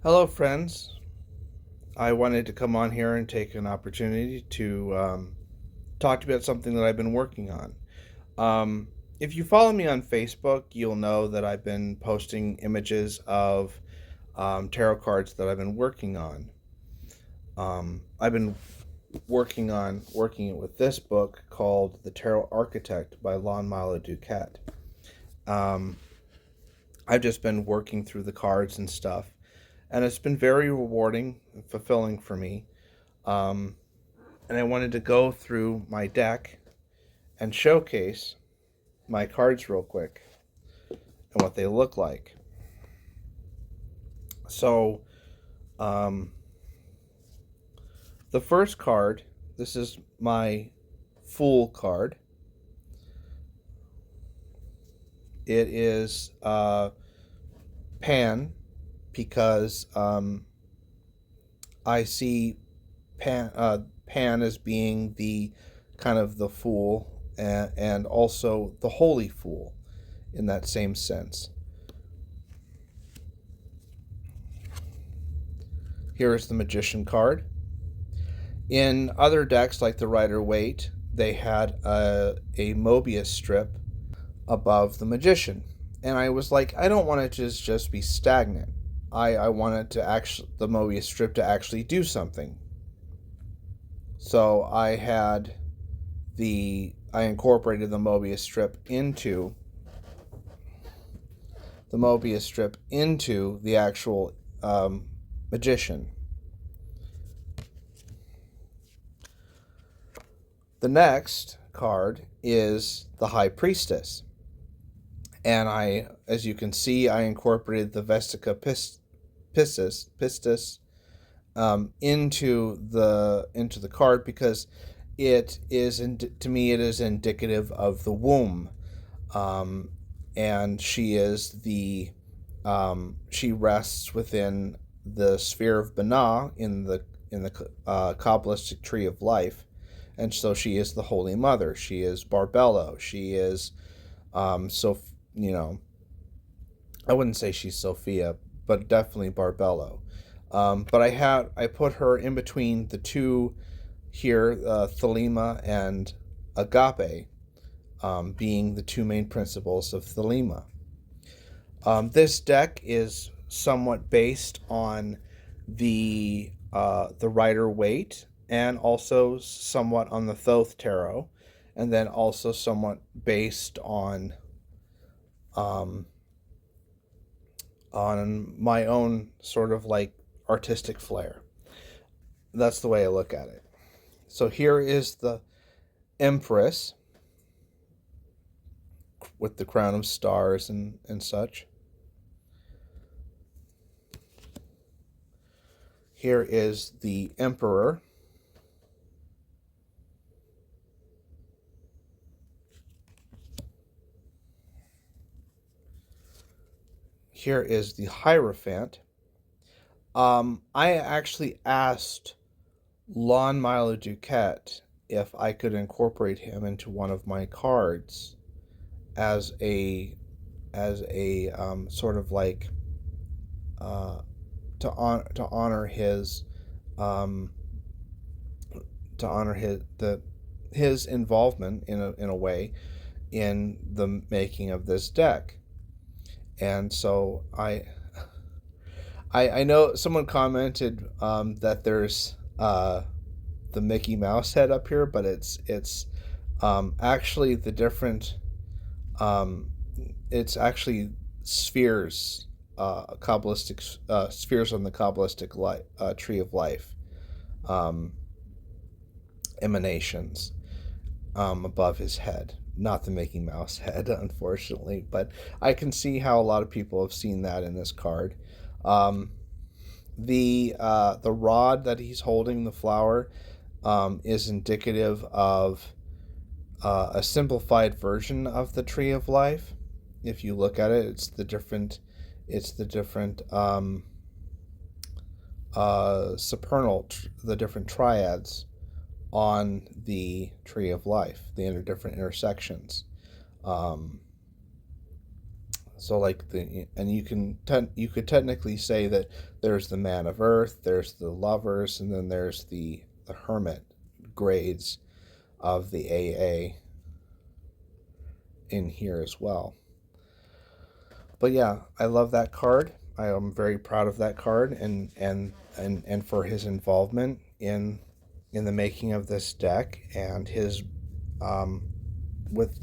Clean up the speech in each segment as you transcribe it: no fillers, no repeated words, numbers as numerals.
Hello, friends. I wanted to come on here and take an opportunity to talk to you about something that I've been working on. Um, if you follow me on Facebook, you'll know that I've been posting images of tarot cards that I've been working on. I've been working it with this book called The Tarot Architect by Lon Milo Duquette. Um, I've just been working through the cards and stuff, and it's been very rewarding and fulfilling for me. Um, and I wanted to go through my deck and showcase my cards real quick and what they look like. So, um, the first card, this is my Fool card. It is Pan because I see Pan as being the kind of the fool and also the holy fool in that same sense. Here is the Magician card. In other decks, like the Rider-Waite, they had a Mobius strip above the Magician. And I was like, I don't want it to just be stagnant. I wanted to actually the Mobius strip to actually do something. So I incorporated the Mobius strip into the actual Magician. The next card is the High Priestess. And as you can see, I incorporated the Vestica Pistis into the card because to me it is indicative of the womb, and she rests within the sphere of Binah in the Kabbalistic tree of life, and so she is the Holy Mother. She is Barbello. She is so I wouldn't say she's Sophia, but definitely Barbello. But I put her in between the two here, Thelema and Agape, being the two main principles of Thelema. This deck is somewhat based on the Rider-Waite and also somewhat on the Thoth Tarot, and then also somewhat based on my own sort of like artistic flair. That's the way I look at it. So here is the Empress with the crown of stars and such. Here is the Emperor. Here is the Hierophant. I actually asked Lon Milo Duquette if I could incorporate him into one of my cards as a sort of like to honor his his involvement in a way in the making of this deck. And so I know someone commented that there's the Mickey Mouse head up here, but it's actually the different it's actually spheres, Kabbalistic spheres on the Kabbalistic tree of life, emanations above his head. Not the Mickey Mouse head, unfortunately, but I can see how a lot of people have seen that in this card. The rod that he's holding, the flower, is indicative of a simplified version of the tree of life. If you look at it, it's the different supernal, the different triads on the tree of life, the different intersections. So like and you could technically say that there's the Man of Earth, there's the Lovers, and then there's the Hermit grades of the AA in here as well. But yeah, I love that card. I am very proud of that card, and for his involvement in the making of this deck, and his um, with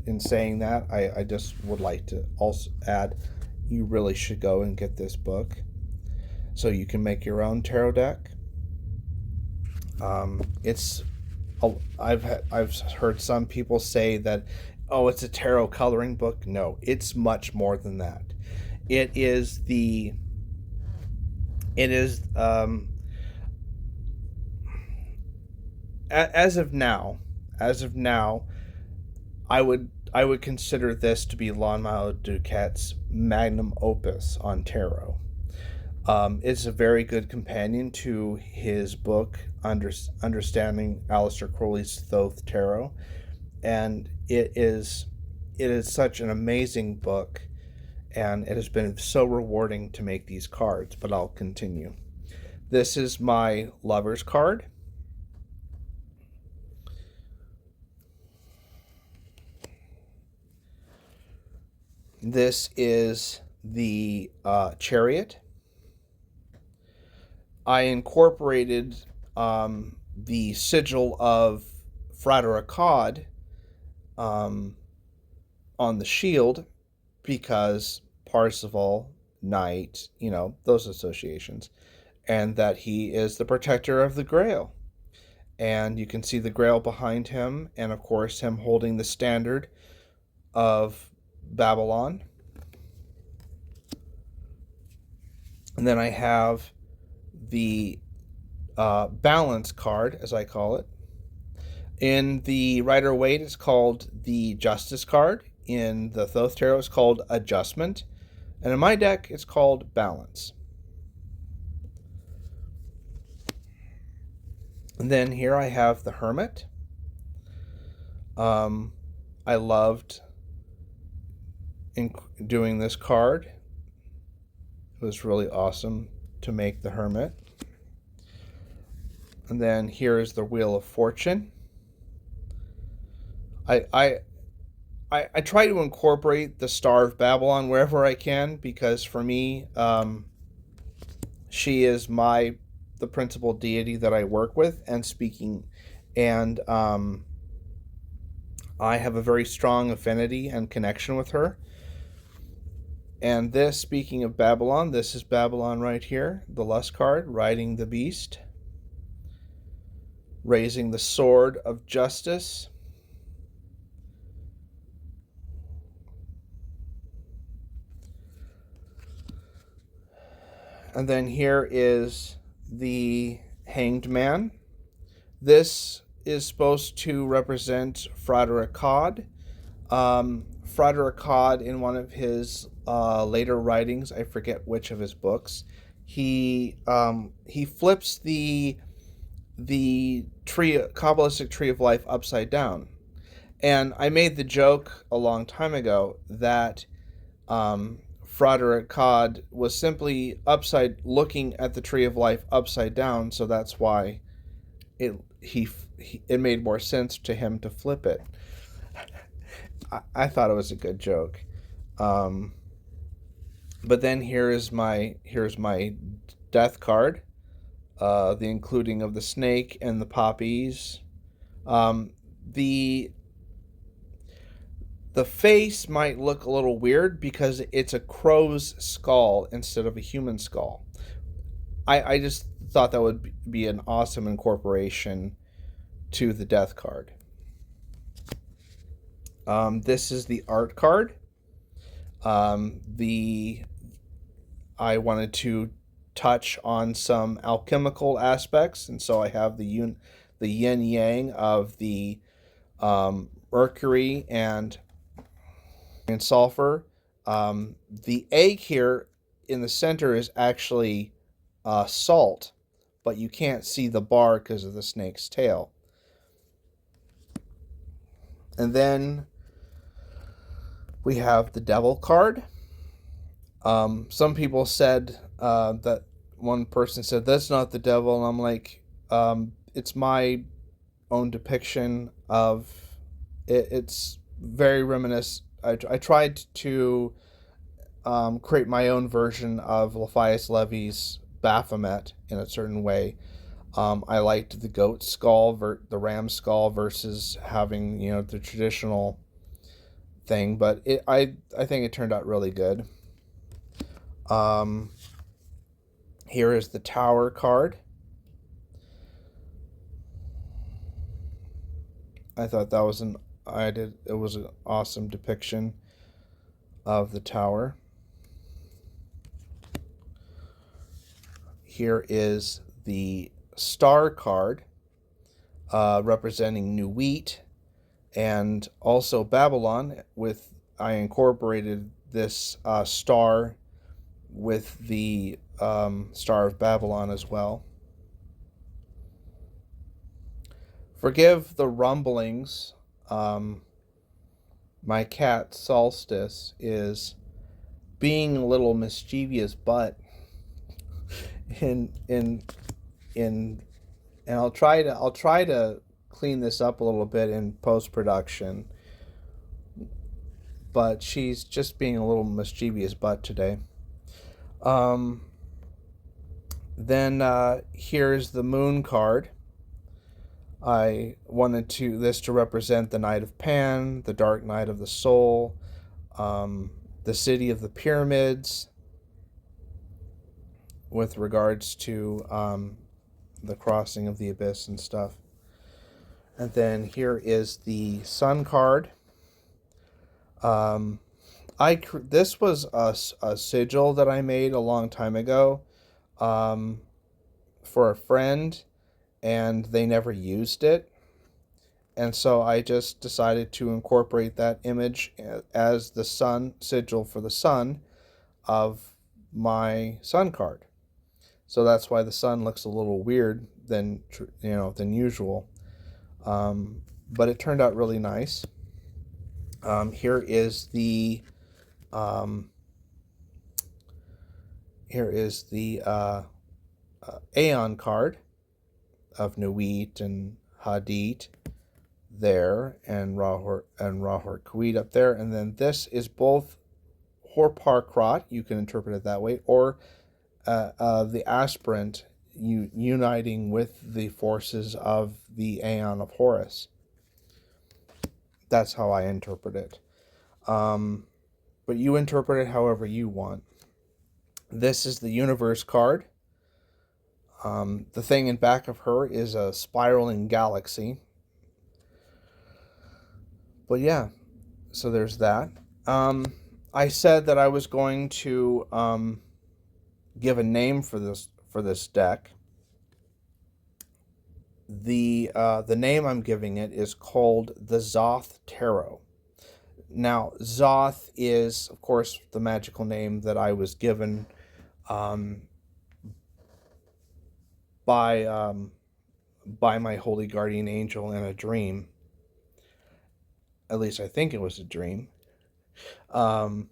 in saying that, I just would like to also add, you really should go and get this book so you can make your own tarot deck. It's I've heard some people say that, oh, it's a tarot coloring book. No, it's much more than that. It is the it is as of now, as of now, I would consider this to be Lon-Milo Duquette's magnum opus on tarot. It's a very good companion to his book, Understanding Aleister Crowley's Thoth Tarot, and it is such an amazing book, and it has been so rewarding to make these cards. But I'll continue. This is my Lover's card. This is the Chariot. I incorporated the sigil of Frater Akkad on the shield because Parzival, Knight, those associations, and that he is the protector of the Grail. And you can see the Grail behind him, and of course him holding the standard of Babylon. And then I have the balance card, as I call it. In the Rider-Waite, it's called the Justice card. In the Thoth Tarot, it's called Adjustment. And in my deck, it's called Balance. And then here I have the Hermit. I loved doing this card. It was really awesome to make the Hermit. And then here is the Wheel of Fortune. I try to incorporate the Star of Babylon wherever I can, because for me, she is the principal deity that I work with and speaking, and I have a very strong affinity and connection with her. And this, speaking of Babylon, this is Babylon right here, the Lust card, riding the beast, raising the sword of justice. And then here is the Hanged Man. This is supposed to represent Frater Akkad. Frater Akkad, in one of his later writings, I forget which of his books, he flips the Kabbalistic tree of life upside down. And I made the joke a long time ago that Frater Akkad was simply looking at the tree of life upside down, so that's why it made more sense to him to flip it. I thought it was a good joke. But then here's my death card, the including of the snake and the poppies. The face might look a little weird because it's a crow's skull instead of a human skull. I just thought that would be an awesome incorporation to the death card. This is the art card. I wanted to touch on some alchemical aspects, and so I have the yin yang of the mercury and sulfur. The egg here in the center is actually salt, but you can't see the bar because of the snake's tail. And then we have the devil card. Some people said that one person said that's not the devil, and I'm like, it's my own depiction of it. It's very reminiscent. I tried to create my own version of Laphias Levy's Baphomet in a certain way. I liked the goat skull, the ram skull, versus having the traditional thing. But I think it turned out really good. Um, Here is the Tower card. I thought that was it was an awesome depiction of the Tower. Here is the Star card, representing New Wheat and also Babylon. I incorporated this star with the Star of Babylon as well. Forgive the rumblings. My cat Solstice is being a little mischievous, but in and I'll try to clean this up a little bit in post production. But she's just being a little mischievous butt today. Then here's the Moon card. I wanted this to represent the Night of Pan, the Dark Night of the Soul, the City of the Pyramids, with regards to the crossing of the abyss and stuff. And then here is the Sun card. This was a sigil that I made a long time ago for a friend, and they never used it. And so I just decided to incorporate that image as the sun sigil for the sun of my sun card. So that's why the sun looks a little weird than usual. But it turned out really nice. Here is the Aeon card of Nuit and Hadit there, and Rahor Kuit up there, and then this is both Horpar Krat, you can interpret it that way, or the aspirant uniting with the forces of the Aeon of Horus. That's how I interpret it. But you interpret it however you want. This is the Universe card. The thing in back of her is a spiraling galaxy. But yeah, so there's that. I said that I was going to give a name for this deck. The name I'm giving it is called the Zoth Tarot. Now, Zoth is, of course, the magical name that I was given by my holy guardian angel in a dream. At least I think it was a dream. But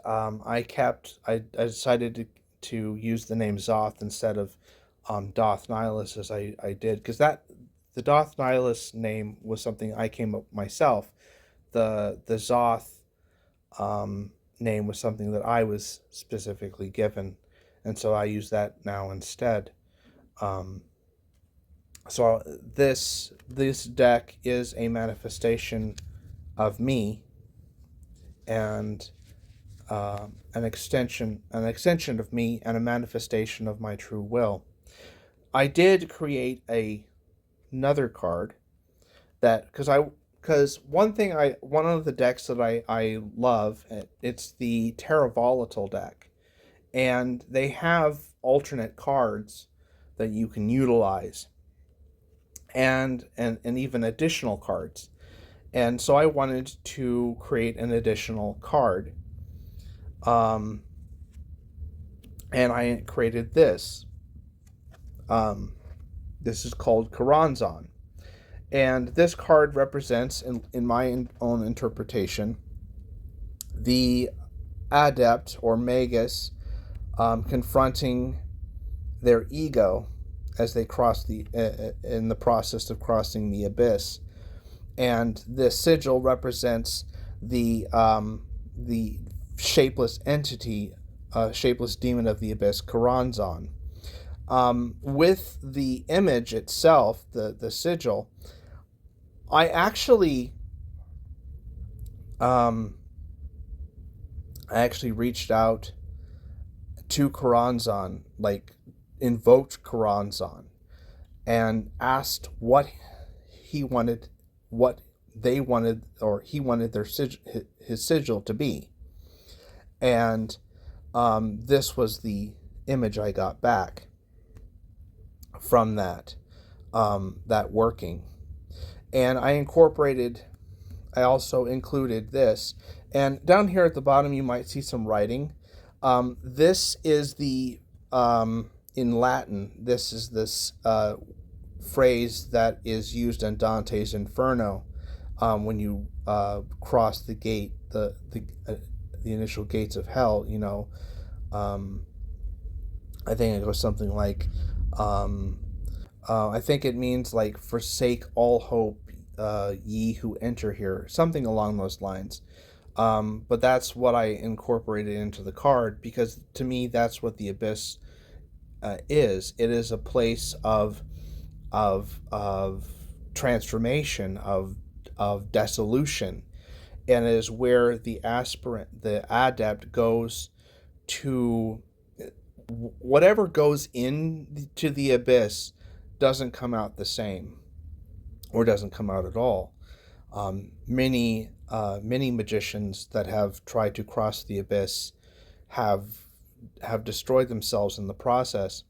I decided to use the name Zoth instead of Doth Nihilus as I did, because the Doth Nihilus name was something I came up with myself. The Zoth name was something that I was specifically given, and so I use that now instead. So this deck is a manifestation of me, and an extension of me, and a manifestation of my true will. I did create another card that because one of the decks that I love, it's the Terra Volatile deck, and they have alternate cards that you can utilize, and even additional cards. And so I wanted to create an additional card. And I created this. This is called Karanzan. And this card represents, in my own interpretation, the adept or magus confronting their ego as they cross in the process of crossing the abyss. And this sigil represents the shapeless entity, shapeless demon of the abyss, Karanzan. With the image itself, the sigil, I actually um, I actually reached out to Karanzan, like invoked Karanzan, and asked what he wanted, what they wanted, or he wanted his sigil to be. And this was the image I got back from that working. And I also included this. And down here at the bottom, you might see some writing. This is in Latin, this phrase that is used in Dante's Inferno when you cross the gate, the initial gates of hell. I think it goes something like, I think it means like, forsake all hope, ye who enter here, something along those lines. But that's what I incorporated into the card, because to me, that's what the abyss is. It is a place of transformation, of dissolution, and it is where the adept goes to, whatever goes into the abyss doesn't come out the same, or doesn't come out at all. Many magicians that have tried to cross the abyss have destroyed themselves in the process.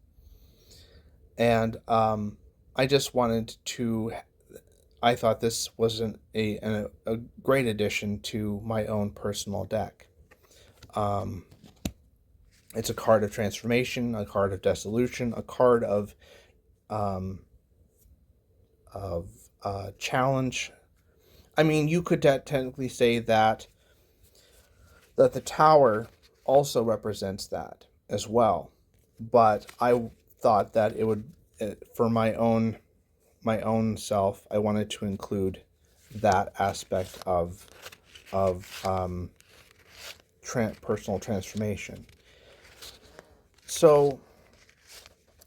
And I just wanted to, I thought this was a great addition to my own personal deck. It's a card of transformation, a card of dissolution, a card of challenge. I mean, you could technically say that the tower also represents that as well, but I thought that it would, for my own self, I wanted to include that aspect of personal transformation. So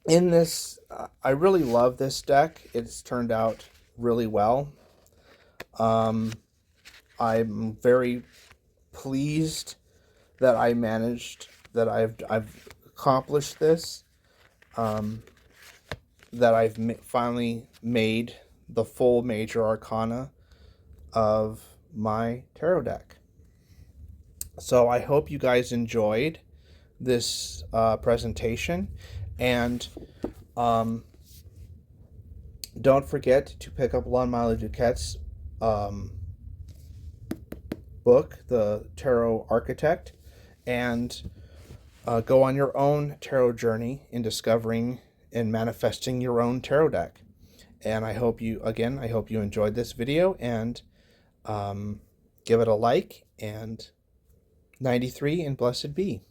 in this, I really love this deck. It's turned out really well. I'm very pleased that I've accomplished this. That I've finally made the full major arcana of my tarot deck. So I hope you guys enjoyed this presentation, and don't forget to pick up Lon-Milo DuQuette's book, The Tarot Architect, and go on your own tarot journey in discovering and manifesting your own tarot deck. And I hope you enjoyed this video, and give it a like, and 93 and blessed be.